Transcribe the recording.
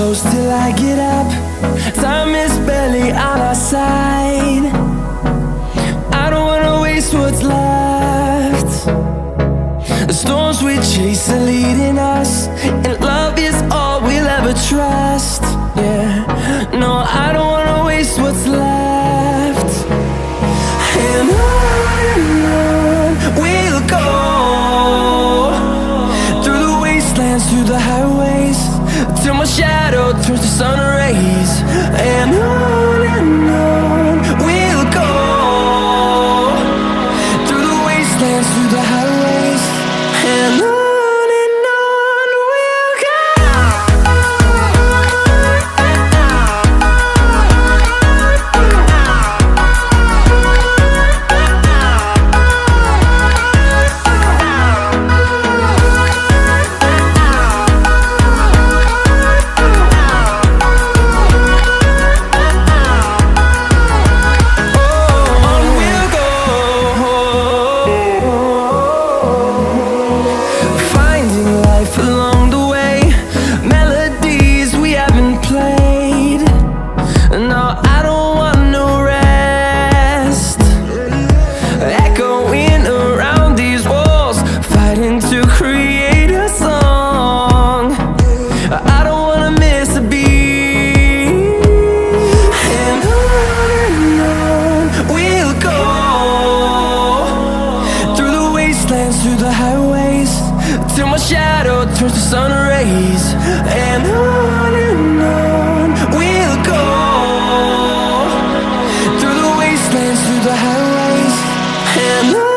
close till I get up. Time is barely on our side. I don't wanna waste what's left. The storms we chase are leading us, and love is all we'll ever trust. Yeah, no, I don't wanna waste what's left. And on we'll go, through the wastelands, through the highways, till my shadow turns to sun rays. And on we'll go, through the wastelands, through the highways, and on we'll go. Through the highways, till my shadow turns to sun rays. And on we'll go, through the wastelands, through the highways, and on.